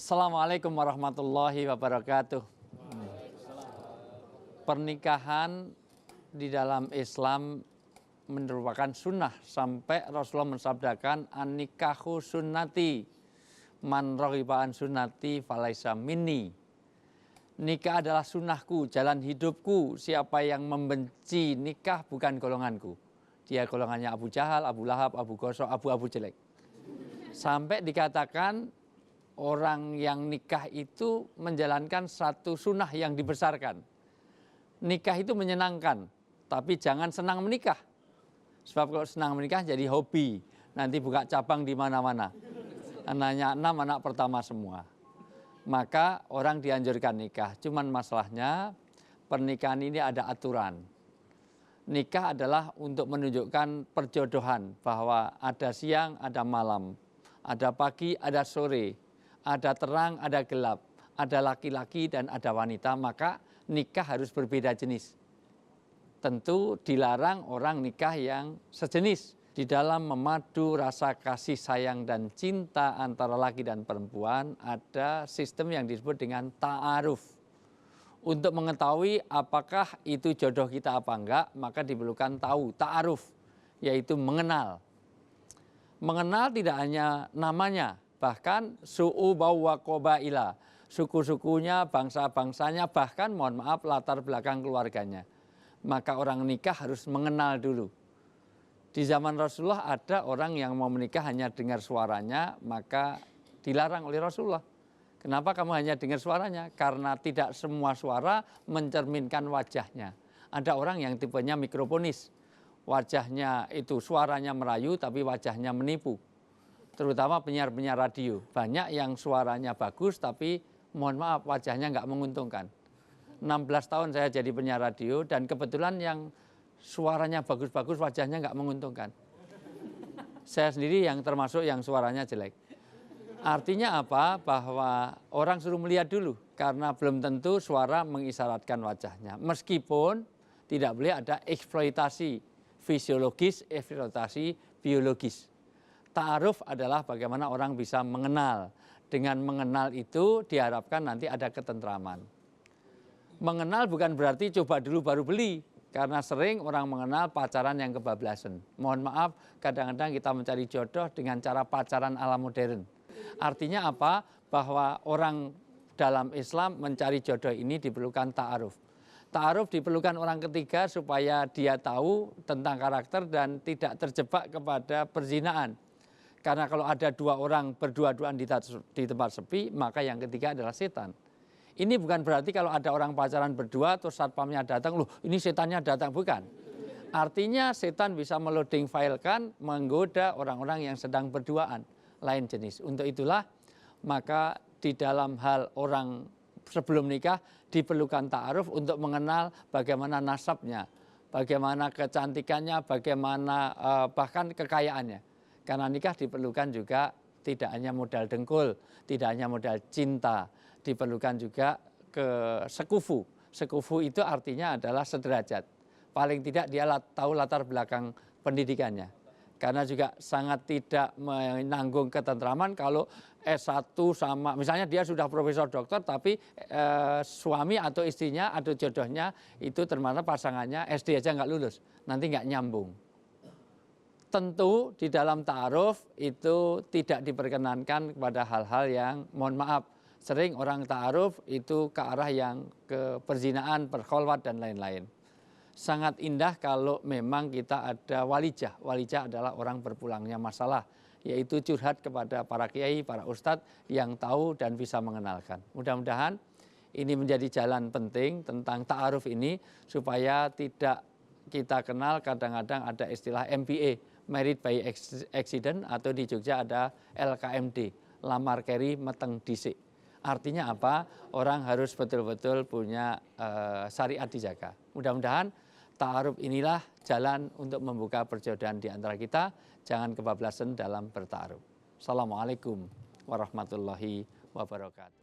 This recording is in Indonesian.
Assalamualaikum warahmatullahi wabarakatuh. Pernikahan di dalam Islam merupakan sunnah sampai Rasulullah mensabdakan an-nikahu sunnati man raghiba an sunnati falaisa minni. Nikah adalah sunnahku, jalan hidupku. Siapa yang membenci nikah bukan golonganku. Dia golongannya Abu Jahal, Abu Lahab, Abu Gosok, Abu jelek. Sampai dikatakan orang yang nikah itu menjalankan satu sunnah yang dibesarkan. Nikah itu menyenangkan, tapi jangan senang menikah. Sebab kalau senang menikah jadi hobi, nanti buka cabang di mana-mana. Anaknya 6, anak pertama semua. Maka orang dianjurkan nikah. Cuman masalahnya pernikahan ini ada aturan. Nikah adalah untuk menunjukkan perjodohan, bahwa ada siang, ada malam, ada pagi, ada sore, ada terang, ada gelap, ada laki-laki dan ada wanita, maka nikah harus berbeda jenis. Tentu dilarang orang nikah yang sejenis. Di dalam memadu rasa kasih sayang dan cinta antara laki dan perempuan, ada sistem yang disebut dengan ta'aruf. Untuk mengetahui apakah itu jodoh kita apa enggak, maka diperlukan tahu, ta'aruf, yaitu mengenal. Mengenal tidak hanya namanya, bahkan su'u bawa qabaila, suku-sukunya, bangsa-bangsanya, bahkan mohon maaf latar belakang keluarganya. Maka orang nikah harus mengenal dulu. Di zaman Rasulullah ada orang yang mau menikah hanya dengar suaranya, maka dilarang oleh Rasulullah. Kenapa kamu hanya dengar suaranya? Karena tidak semua suara mencerminkan wajahnya. Ada orang yang tipenya mikrofonis. Wajahnya itu suaranya merayu tapi wajahnya menipu. Terutama penyiar-penyiar radio. Banyak yang suaranya bagus tapi mohon maaf wajahnya nggak menguntungkan. 16 tahun saya jadi penyiar radio dan kebetulan yang suaranya bagus-bagus wajahnya nggak menguntungkan. Saya sendiri yang termasuk yang suaranya jelek. Artinya apa? Bahwa orang suruh melihat dulu karena belum tentu suara mengisyaratkan wajahnya. Meskipun tidak boleh ada eksploitasi fisiologis, eksploitasi biologis. Ta'aruf adalah bagaimana orang bisa mengenal. Dengan mengenal itu diharapkan nanti ada ketentraman. Mengenal bukan berarti coba dulu baru beli. Karena sering orang mengenal pacaran yang kebablasan. Mohon maaf, kadang-kadang kita mencari jodoh dengan cara pacaran ala modern. Artinya apa? Bahwa orang dalam Islam mencari jodoh ini diperlukan ta'aruf. Ta'aruf diperlukan orang ketiga supaya dia tahu tentang karakter dan tidak terjebak kepada perzinaan. Karena kalau ada dua orang berdua-duaan di tempat sepi, maka yang ketiga adalah setan. Ini bukan berarti kalau ada orang pacaran berdua terus satpamnya datang, loh ini setannya datang, bukan. Artinya setan bisa meloading file kan, menggoda orang-orang yang sedang berduaan, lain jenis. Untuk itulah maka di dalam hal orang sebelum nikah diperlukan ta'aruf untuk mengenal bagaimana nasabnya, bagaimana kecantikannya, bagaimana bahkan kekayaannya. Karena nikah diperlukan juga tidak hanya modal dengkul, tidak hanya modal cinta, diperlukan juga ke sekufu. Sekufu itu artinya adalah sederajat. Paling tidak dia tahu latar belakang pendidikannya. Karena juga sangat tidak menanggung ketentraman kalau S1 sama, misalnya dia sudah profesor doktor tapi suami atau istrinya atau jodohnya itu ternyata pasangannya SD aja nggak lulus, nanti nggak nyambung. Tentu di dalam ta'aruf itu tidak diperkenankan kepada hal-hal yang mohon maaf. Sering orang ta'aruf itu ke arah yang ke perzinaan, perkholwat dan lain-lain. Sangat indah kalau memang kita ada walijah. Walijah adalah orang berpulangnya masalah. Yaitu curhat kepada para kiai, para ustadz yang tahu dan bisa mengenalkan. Mudah-mudahan ini menjadi jalan penting tentang ta'aruf ini supaya tidak kita kenal kadang-kadang ada istilah MBA. Married by accident atau di Jogja ada LKMD, lamar keri meteng disik. Artinya apa? Orang harus betul-betul punya syariat dijaga. Mudah-mudahan ta'aruf inilah jalan untuk membuka perjodohan di antara kita. Jangan kebablasan dalam berta'aruf. Assalamualaikum warahmatullahi wabarakatuh.